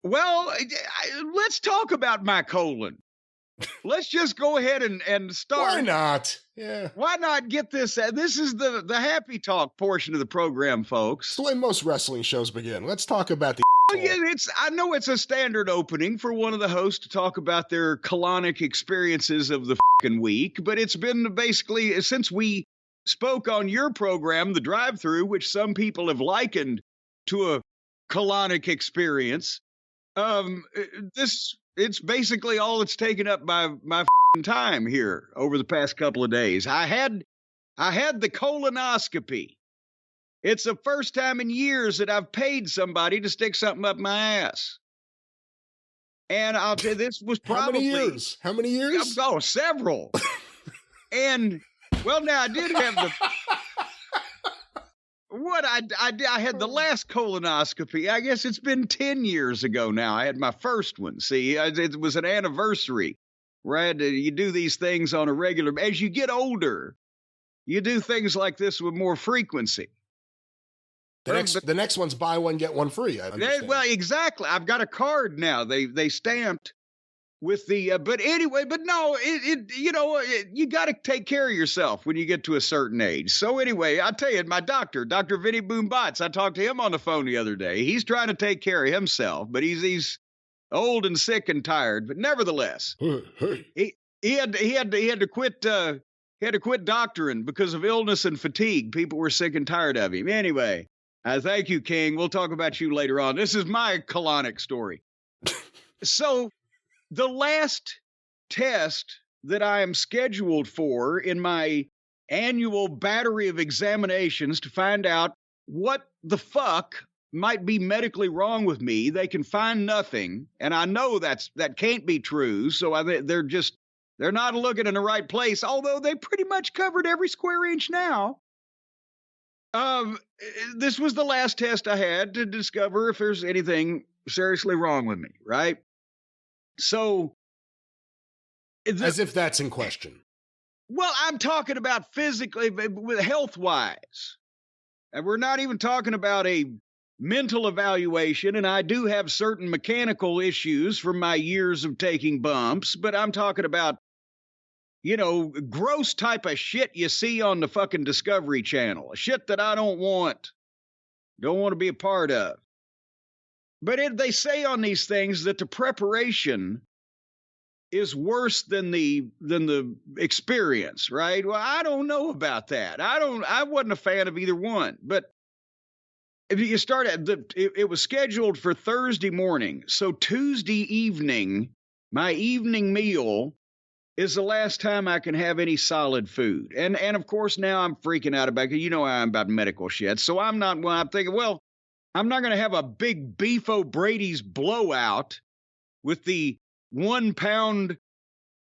Well, let's talk about my colon. Let's just go ahead and start. Why not? Yeah. Why not get this? This is the happy talk portion of the program, It's folks. the way most wrestling shows begin. Let's talk about the Yeah, I know it's a standard opening for one of the hosts to talk about their colonic experiences of the fucking week, but it's been basically since we spoke on your program, the Drive-Thru, which some people have likened to a colonic experience. It's basically all it's taken up by my time here over the past couple of days. I had the colonoscopy. It's the first time in years that I've paid somebody to stick something up my ass. And I'll tell you, this was probably... How many years? Oh, several. And, well, now I did have the... What I had the last colonoscopy. I guess it's been 10 years ago now. I had my first one. See, it was an anniversary where you do these things on a regular... As you get older, you do things like this with more frequency. The next one's buy one, get one free. I understand. Well, exactly. I've got a card now. They stamped with the, but anyway, but no, you got to take care of yourself when you get to a certain age. So anyway, I'll tell you, my doctor, Dr. Vinny Boombots, I talked to him on the phone the other day. He's trying to take care of himself, but he's old and sick and tired. But nevertheless, he had to quit. He had to quit doctoring because of illness and fatigue. People were sick and tired of him. Anyway. Thank you, King. We'll talk about you later on. This is my colonic story. So the last test that I am scheduled for in my annual battery of examinations to find out what the fuck might be medically wrong with me, they can find nothing. And I know that can't be true. So they're not looking in the right place, although they pretty much covered every square inch now. This was the last test I had to discover if there's anything seriously wrong with me, right? So, as if that's in question. Well, I'm talking about physically, health-wise. And we're not even talking about a mental evaluation, and I do have certain mechanical issues from my years of taking bumps, but I'm talking about gross type of shit you see on the fucking Discovery Channel. Shit that I don't want to be a part of. But they say on these things that the preparation is worse than the experience, right? Well, I don't know about that. I wasn't a fan of either one. But if you start it was scheduled for Thursday morning. So Tuesday evening, my evening meal is the last time I can have any solid food. And of course, now I'm freaking out about it. You know how I'm about medical shit. So I'm thinking, well, I'm not going to have a big Beef O'Brady's blowout with the 1 pound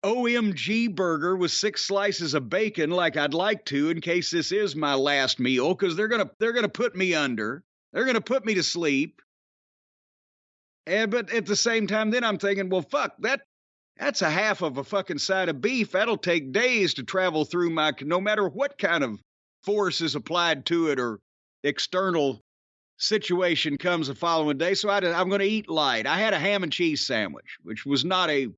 OMG burger with 6 slices of bacon like I'd like to in case this is my last meal, because they're going to put me under. They're going to put me to sleep. But at the same time, then I'm thinking, well, fuck, that's a half of a fucking side of beef. That'll take days to travel through no matter what kind of force is applied to it or external situation comes the following day. So I'm going to eat light. I had a ham and cheese sandwich, which was not a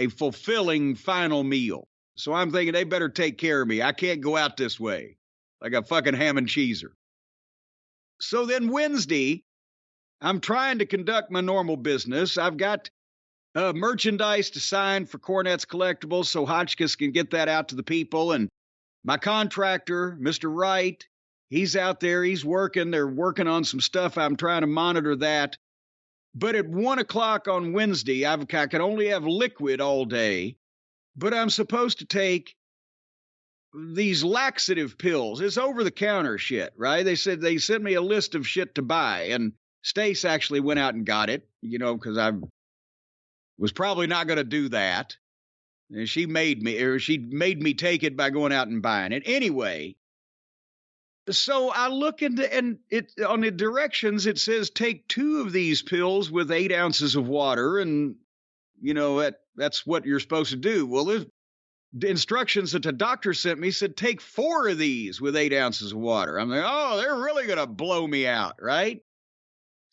fulfilling final meal. So I'm thinking they better take care of me. I can't go out this way like a fucking ham and cheeser. So then Wednesday, I'm trying to conduct my normal business. I've got merchandise to sign for Cornette's Collectibles so Hotchkiss can get that out to the people. And my contractor, Mr. Wright, he's out there. He's working. They're working on some stuff. I'm trying to monitor that. But at 1 o'clock on Wednesday, I can only have liquid all day, but I'm supposed to take these laxative pills. It's over-the-counter shit, right? They sent me a list of shit to buy, and Stace actually went out and got it, because I was probably not going to do that. And she made me take it by going out and buying it. Anyway, so I look into, and it on the directions, it says take 2 of these pills with 8 ounces of water. And, that's what you're supposed to do. Well, the instructions that the doctor sent me said take 4 of these with 8 ounces of water. I'm like, oh, they're really going to blow me out, right?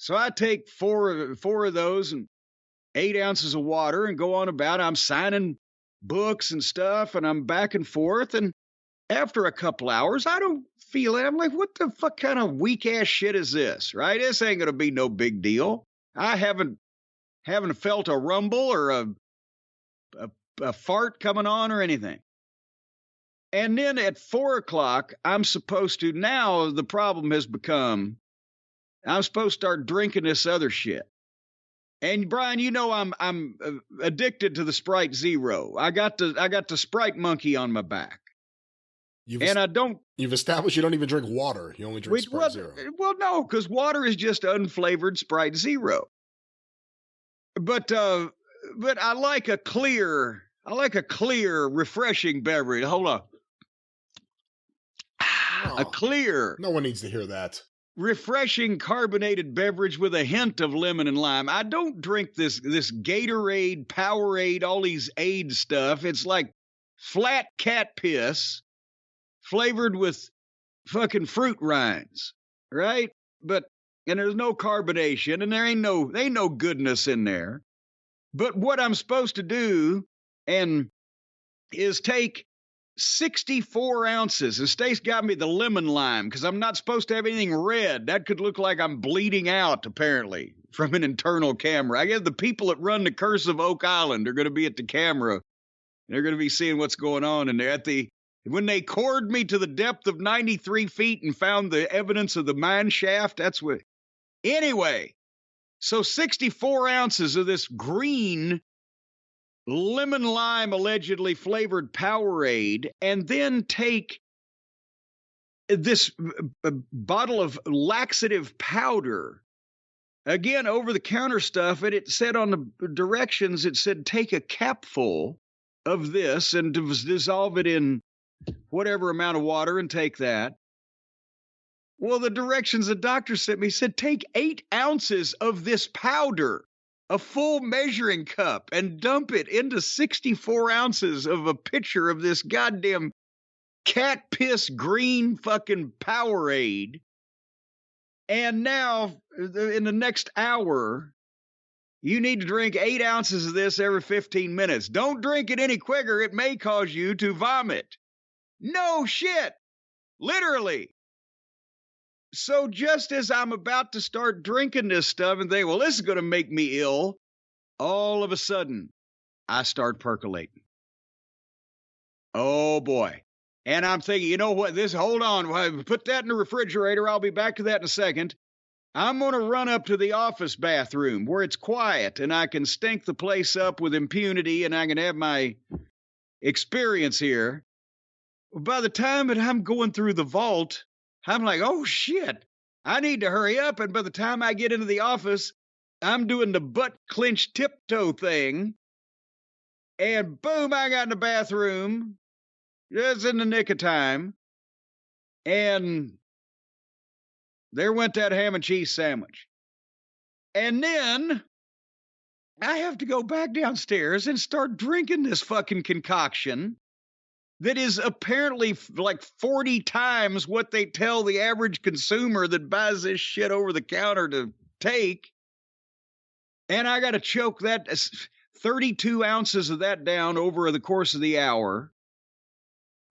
So I take four of those and 8 ounces of water and go on about. I'm signing books and stuff, and I'm back and forth. And after a couple hours, I don't feel it. I'm like, what the fuck kind of weak ass shit is this? Right? This ain't gonna be no big deal. I haven't felt a rumble or a fart coming on or anything. And then at 4 o'clock, I'm supposed to. Now the problem has become, I'm supposed to start drinking this other shit. And Brian, you know I'm addicted to the Sprite Zero. I got the Sprite monkey on my back. You've established you don't even drink water. You only drink Sprite Zero. Well, no, because water is just unflavored Sprite Zero. But I like a clear, refreshing beverage. Hold on. Oh, a clear. No one needs to hear that. Refreshing carbonated beverage with a hint of lemon and lime. I don't drink this Gatorade, Powerade, all these aid stuff. It's like flat cat piss flavored with fucking fruit rinds, right? And there's no carbonation, and there ain't no goodness in there. But what I'm supposed to do is take 64 ounces, and Stace got me the lemon lime because I'm not supposed to have anything red. That could look like I'm bleeding out, apparently, from an internal camera. I guess the people that run the Curse of Oak Island are going to be at the camera. They're going to be seeing what's going on in there. When they cored me to the depth of 93 feet and found the evidence of the mine shaft, that's what. Anyway, so 64 ounces of this green lemon lime allegedly flavored Powerade, and then take this bottle of laxative powder, again over the counter stuff, and it said on the directions, it said take a capful of this and dissolve it in whatever amount of water and take that. Well, the directions the doctor sent me said take 8 ounces of this powder, a full measuring cup, and dump it into 64 ounces of a pitcher of this goddamn cat piss green fucking Powerade. And now, in the next hour, you need to drink 8 ounces of this every 15 minutes. Don't drink it any quicker. It may cause you to vomit. No shit. Literally. So just as I'm about to start drinking this stuff and think, well, this is going to make me ill, all of a sudden, I start percolating. Oh, boy. And I'm thinking, you know what? Hold on. Put that in the refrigerator. I'll be back to that in a second. I'm going to run up to the office bathroom where it's quiet and I can stink the place up with impunity and I can have my experience here. By the time that I'm going through the vault, I'm like, oh, shit, I need to hurry up. And by the time I get into the office, I'm doing the butt clench tiptoe thing. And boom, I got in the bathroom just in the nick of time. And there went that ham and cheese sandwich. And then I have to go back downstairs and start drinking this fucking concoction that is apparently like 40 times what they tell the average consumer that buys this shit over the counter to take. And I got to choke that 32 ounces of that down over the course of the hour.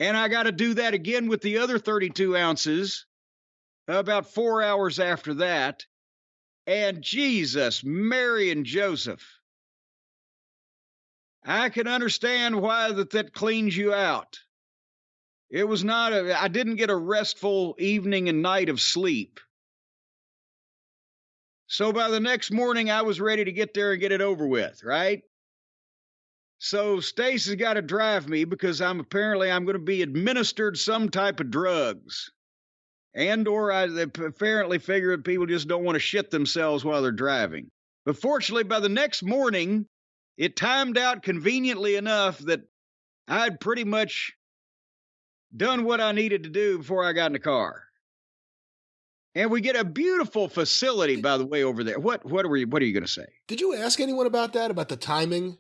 And I got to do that again with the other 32 ounces about 4 hours after that. And Jesus, Mary and Joseph, I can understand why that cleans you out. It was not I didn't get a restful evening and night of sleep. So by the next morning, I was ready to get there and get it over with, right? So Stace has got to drive me because I'm going to be administered some type of drugs. Or I apparently figure that people just don't want to shit themselves while they're driving. But fortunately, by the next morning, it timed out conveniently enough that I'd pretty much done what I needed to do before I got in the car. And we get a beautiful facility, by the way, over there. What are you going to say? Did you ask anyone about that, about the timing?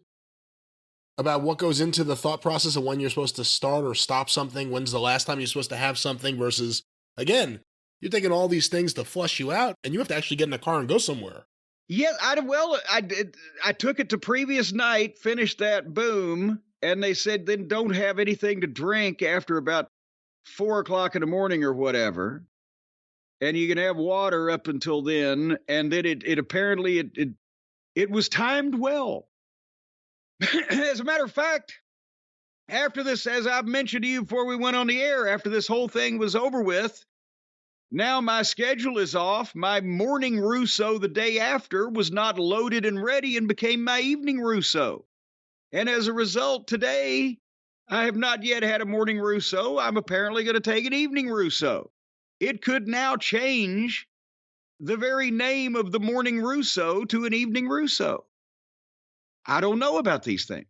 About what goes into the thought process of when you're supposed to start or stop something? When's the last time you're supposed to have something versus, again, You're taking all these things to flush you out, and you have to actually get in a car and go somewhere. Yeah, I did. I took it to previous night, finished that, boom, and they said then don't have anything to drink after about 4:00 in the morning or whatever, and you can have water up until then. And then it apparently it was timed well. As a matter of fact, after this, as I've mentioned to you before we went on the air, after this whole thing was over with, now my schedule is off. My morning Russo the day after was not loaded and ready and became my evening Russo. And as a result, today, I have not yet had a morning Russo. I'm apparently going to take an evening Russo. It could now change the very name of the morning Russo to an evening Russo. I don't know about these things.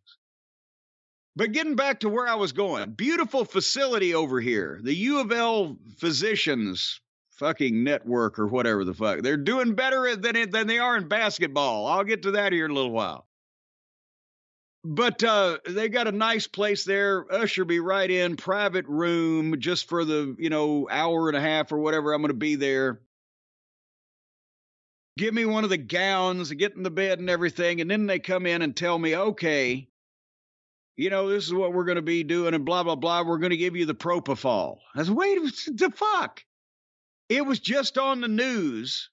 But getting back to where I was going, beautiful facility over here. The U of L physicians fucking network or whatever the fuck. They're doing better than they are in basketball. I'll get to that here in a little while. But they got a nice place there. Usher me right in, private room, just for the, hour and a half or whatever I'm going to be there. Give me one of the gowns, get in the bed and everything. And then they come in and tell me, okay, this is what we're going to be doing and blah, blah, blah. We're going to give you the propofol. I said, wait, the fuck? It was just on the news,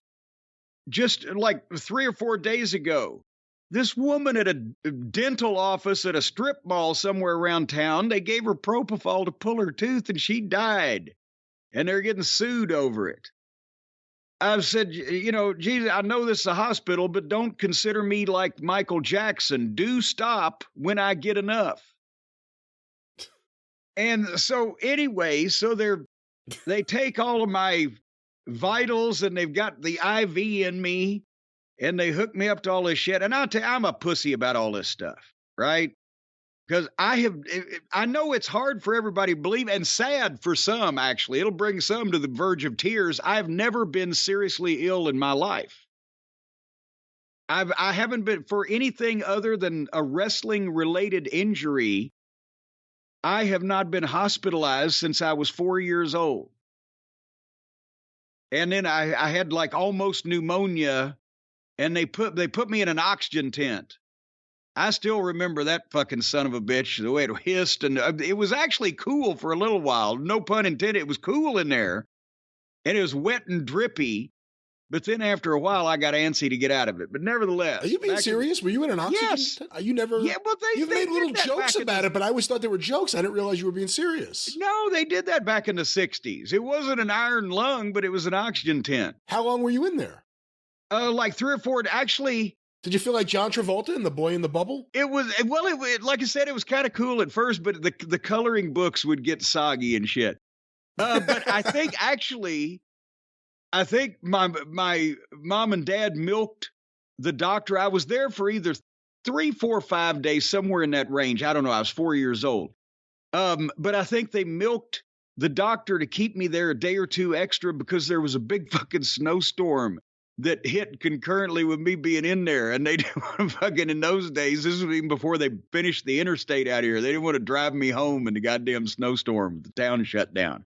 just like 3 or 4 days ago. This woman at a dental office at a strip mall somewhere around town, they gave her propofol to pull her tooth and she died. And they're getting sued over it. I've said, Jesus, I know this is a hospital, but don't consider me like Michael Jackson. Do stop when I get enough. And so anyway, they take all of my vitals and they've got the IV in me and they hook me up to all this shit. And I'll tell you, I'm a pussy about all this stuff, right? Because I know it's hard for everybody to believe and sad for some, actually. It'll bring some to the verge of tears. I've never been seriously ill in my life. I haven't been for anything other than a wrestling related injury. I have not been hospitalized since I was 4 years old. And then I had like almost pneumonia and they put me in an oxygen tent. I still remember that fucking son of a bitch, the way it hissed. And it was actually cool for a little while. No pun intended. It was cool in there. And it was wet and drippy. But then after a while, I got antsy to get out of it. But nevertheless. Are you being serious? Were you in an oxygen? Yes. You never. Yeah, but you've made little jokes about it, but I always thought they were jokes. I didn't realize you were being serious. No, they did that back in the 60s. It wasn't an iron lung, but it was an oxygen tent. How long were you in there? Like 3 or 4. Actually. Did you feel like John Travolta in The Boy in the Bubble? It was, like I said, it was kind of cool at first, but the coloring books would get soggy and shit. But I think my mom and dad milked the doctor. I was there for either 3, 4, 5 days, somewhere in that range. I don't know. I was 4 years old. But I think they milked the doctor to keep me there a day or two extra because there was a big fucking snowstorm that hit concurrently with me being in there. And they didn't want to fucking, in those days, this was even before they finished the interstate out here. They didn't want to drive me home in the goddamn snowstorm. The town shut down.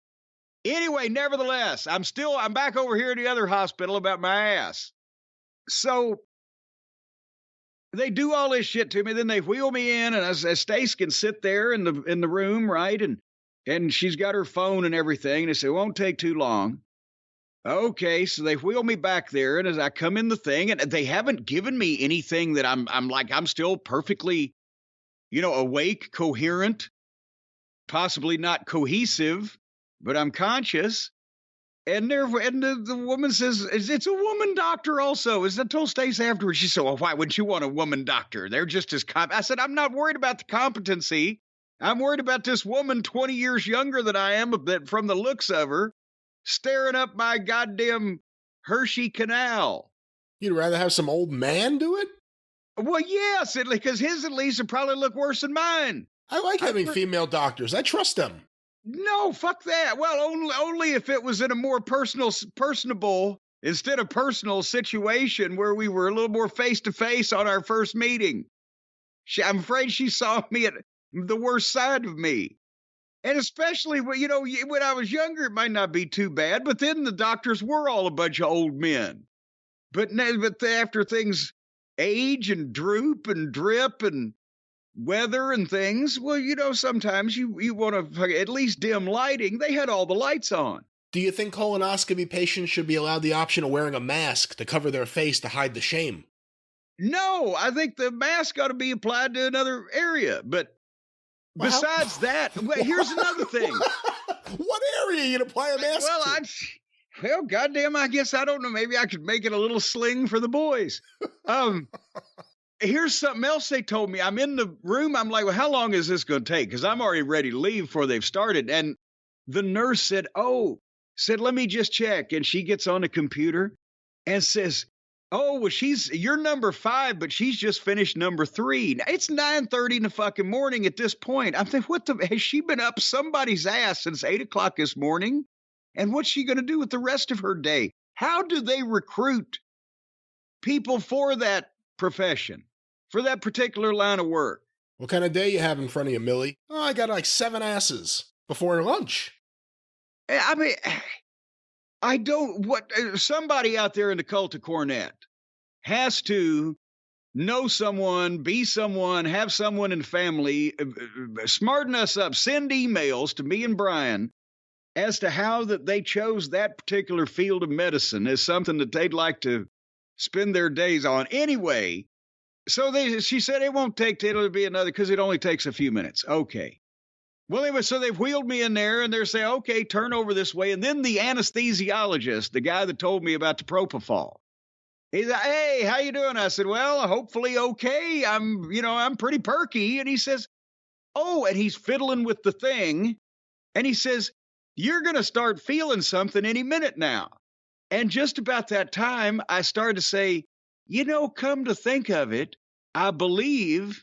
Anyway, nevertheless, I'm back over here at the other hospital about my ass. So they do all this shit to me. Then they wheel me in, and as Stace can sit there in the room, right? And she's got her phone and everything. And they say, it won't take too long. Okay, so they wheel me back there, and as I come in the thing, and they haven't given me anything that I'm still perfectly, awake, coherent, possibly not cohesive, but I'm conscious. And the woman says, it's a woman doctor also. As I told Stace afterwards, she said, well, why wouldn't you want a woman doctor? They're just as I said, I'm not worried about the competency. I'm worried about this woman 20 years younger than I am, from the looks of her, staring up my goddamn Hershey Canal. You'd rather have some old man do it? Well, yes, because his at least would probably look worse than mine. I like having female doctors. I trust them. No, fuck that. Well, only if it was in a more personable, instead of personal situation where we were a little more face-to-face on our first meeting. I'm afraid she saw me at the worst side of me. And especially when, when I was younger, it might not be too bad, but then the doctors were all a bunch of old men. But after things age and droop and drip and weather and things, well, sometimes you want to at least dim lighting. They had all the lights on. Do you think colonoscopy patients should be allowed the option of wearing a mask to cover their face to hide the shame? No, I think the mask ought to be applied to another area. But besides that, here's another thing. What area you'd apply a mask to? Well, goddamn, I guess I don't know. Maybe I could make it a little sling for the boys. Here's something else they told me. I'm in the room. I'm like, well, how long is this going to take? Because I'm already ready to leave before they've started. And the nurse said, let me just check. And she gets on the computer and says, oh, well, you're number 5, but she's just finished number 3. Now, it's 9:30 in the fucking morning at this point. I'm thinking, has she been up somebody's ass since 8 o'clock this morning? And what's she going to do with the rest of her day? How do they recruit people for that profession, for that particular line of work? What kind of day you have in front of you, Millie? Oh, I got like 7 asses before lunch. I mean, somebody out there in the cult of Cornette has to know someone, be someone, have someone in the family, smarten us up, send emails to me and Brian as to how that they chose that particular field of medicine as something that they'd like to spend their days on. Anyway, she said it won't take, it'll be another, because it only takes a few minutes. Okay. Well, anyway, so they've wheeled me in there and they're saying, okay, turn over this way. And then the anesthesiologist, the guy that told me about the propofol, he's like, hey, how you doing? I said, well, hopefully okay. I'm pretty perky. And he says, and he's fiddling with the thing. And he says, you're going to start feeling something any minute now. And just about that time, I started to say, come to think of it, I believe.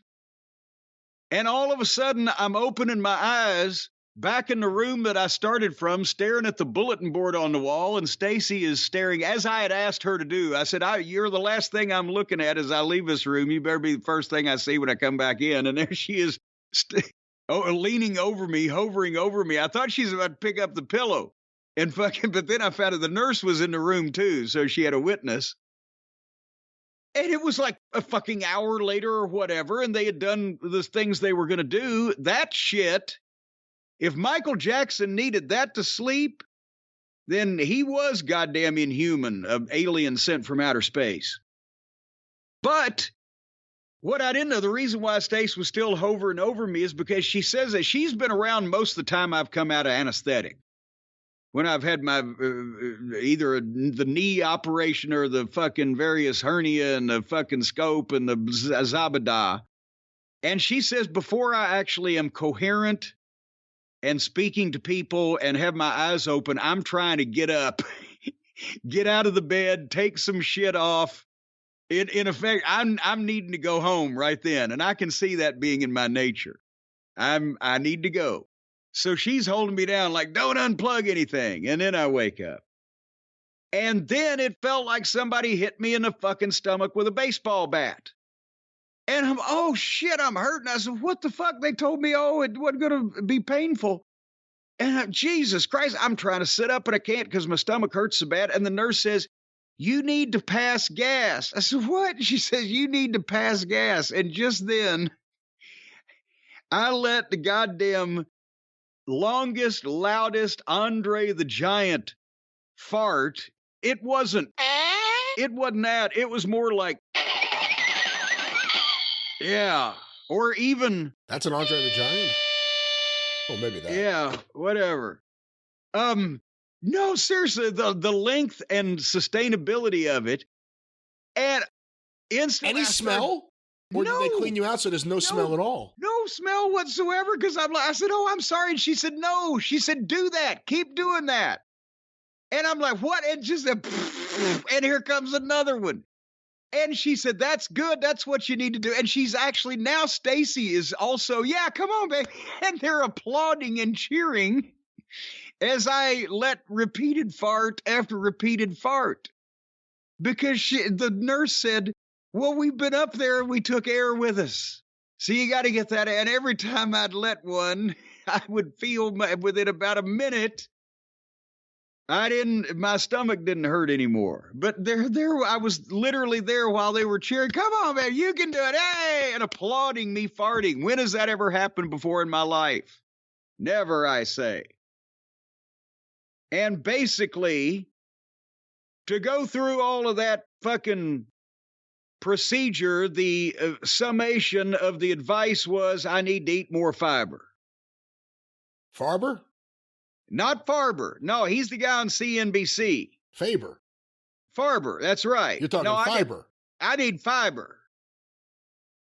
And all of a sudden, I'm opening my eyes back in the room that I started from, staring at the bulletin board on the wall. And Stacy is staring, as I had asked her to do. I said, you're the last thing I'm looking at as I leave this room. You better be the first thing I see when I come back in. And there she is, leaning over me, hovering over me. I thought she was about to pick up the pillow. But then I found out the nurse was in the room too, so she had a witness. And it was like a fucking hour later or whatever, and they had done the things they were going to do. That shit, if Michael Jackson needed that to sleep, then he was goddamn inhuman, an alien sent from outer space. But what I didn't know, the reason why Stace was still hovering over me is because she says that she's been around most of the time I've come out of anesthetic. When I've had my either the knee operation or the fucking various hernia and the fucking scope and the zabada. And she says before I actually am coherent and speaking to people and have my eyes open, I'm trying to get up, get out of the bed, take some shit off. In effect, I'm needing to go home right then. And I can see that being in my nature. I need to go. So she's holding me down like, don't unplug anything. And then I wake up. And then it felt like somebody hit me in the fucking stomach with a baseball bat. And I'm, oh shit, I'm hurting. I said, what the fuck? They told me, it wasn't going to be painful. And Jesus Christ, I'm trying to sit up and I can't because my stomach hurts so bad. And the nurse says, you need to pass gas. I said, what? She says, you need to pass gas. And just then, I let the goddamn longest, loudest Andre the Giant fart. It wasn't that. It was more like, yeah. Or even. That's an Andre the Giant? Oh, maybe that. Yeah, whatever. No, seriously, the length and sustainability of it. And instantly. Any smell? Or no, did they clean you out so there's no smell at all? No smell whatsoever. Because I said, I'm sorry. And she said, no. She said, do that. Keep doing that. And I'm like, what? And just and here comes another one. And she said, that's good. That's what you need to do. And she's actually now Stacy is also, yeah, come on, baby. And they're applauding and cheering as I let repeated fart after repeated fart. Because the nurse said, well, we've been up there and we took air with us. So you got to get that. And every time I'd let one, I would feel within about a minute, my stomach didn't hurt anymore. But I was literally there while they were cheering, come on, man, you can do it, hey, and applauding me farting. When has that ever happened before in my life? Never, I say. And basically, to go through all of that fucking procedure, the summation of the advice was I need to eat more fiber. Farber? Not Farber. No, he's the guy on CNBC. Faber. Farber, that's right. You're talking fiber. I need fiber.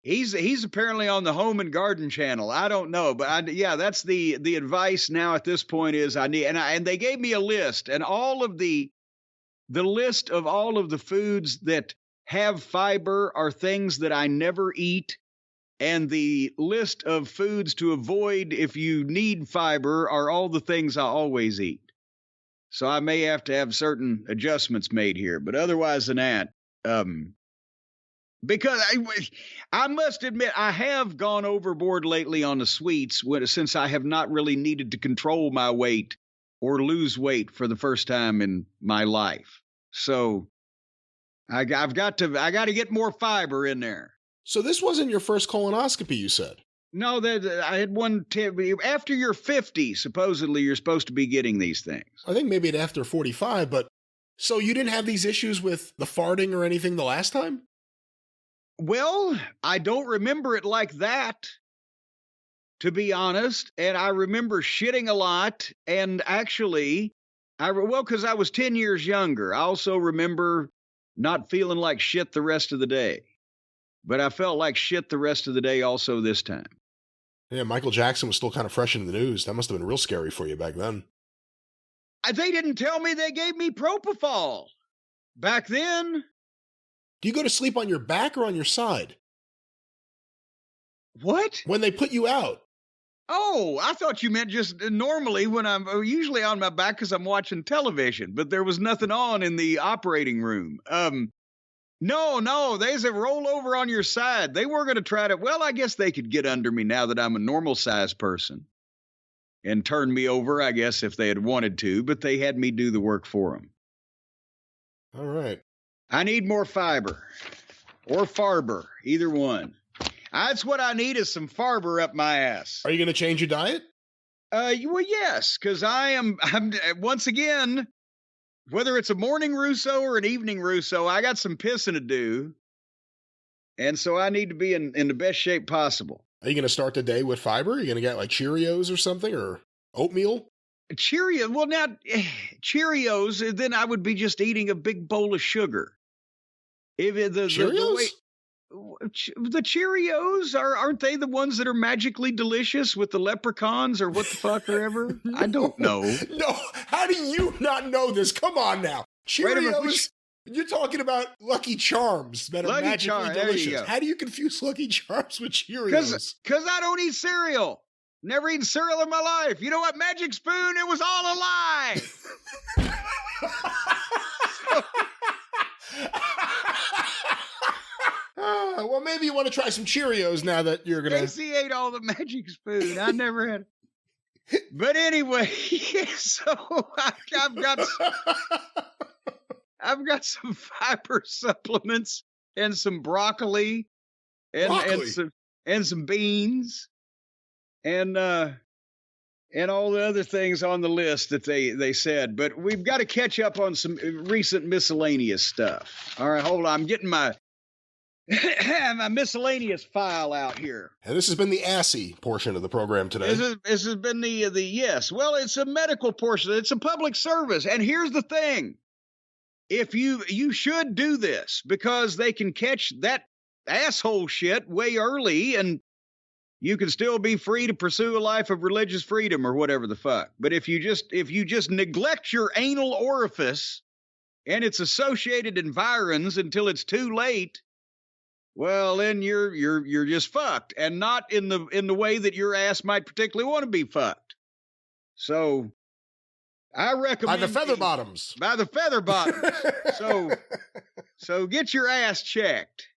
He's apparently on the Home and Garden channel. I don't know, but that's the advice now at this point is I need, and they gave me a list, and all of the list of all of the foods that have fiber are things that I never eat, and the list of foods to avoid if you need fiber are all the things I always eat. So I may have to have certain adjustments made here, but otherwise than that, because I must admit, I have gone overboard lately on the sweets since I have not really needed to control my weight or lose weight for the first time in my life. So I got to get more fiber in there. So this wasn't your first colonoscopy, you said? No, I had one after you're 50, supposedly you're supposed to be getting these things. I think maybe after 45, but so you didn't have these issues with the farting or anything the last time? Well, I don't remember it like that, to be honest. And I remember shitting a lot. And actually, because I was 10 years younger, I also remember not feeling like shit the rest of the day. But I felt like shit the rest of the day also this time. Yeah, Michael Jackson was still kind of fresh in the news. That must have been real scary for you back then. They didn't tell me they gave me propofol back then. Do you go to sleep on your back or on your side? What? When they put you out. Oh, I thought you meant just normally when I'm usually on my back because I'm watching television, but there was nothing on in the operating room. No, there's a roll over on your side. They were going to try to, well, I guess they could get under me now that I'm a normal sized person and turn me over, I guess, if they had wanted to, but they had me do the work for them. All right. I need more fiber or farber, either one. That's what I need is some farber up my ass. Are you going to change your diet? Well, yes, because I'm once again, whether it's a morning Russo or an evening Russo, I got some pissing to do. And so I need to be in the best shape possible. Are you going to start the day with fiber? Are you going to get like Cheerios or something or oatmeal? Cheerios. Well, now Cheerios, then I would be just eating a big bowl of sugar. If Cheerios? The Cheerios aren't they the ones that are magically delicious with the leprechauns or what the fuck or ever? No, I don't know. No, how do you not know this? Come on now. Cheerios, you're talking about Lucky Charms that are magically delicious. How do you confuse Lucky Charms with Cheerios? Because I don't eat cereal. Never eaten cereal in my life. You know what? Magic Spoon, it was all a lie. Well, maybe you want to try some Cheerios now that you're going to... Casey ate all the Magic Spoon. I never had... But anyway, so I've got some fiber supplements and some broccoli and some beans and all the other things on the list that they said. But we've got to catch up on some recent miscellaneous stuff. All right, hold on. I'm getting my miscellaneous file out here. And this has been the assy portion of the program today. This has been the yes. Well, it's a medical portion. It's a public service. And here's the thing. If you should do this because they can catch that asshole shit way early and you can still be free to pursue a life of religious freedom or whatever the fuck. But if you just neglect your anal orifice and its associated environs until it's too late, well, then you're just fucked, and not in the way that your ass might particularly want to be fucked. So I recommend by the feather bottoms. By the feather bottoms. So get your ass checked.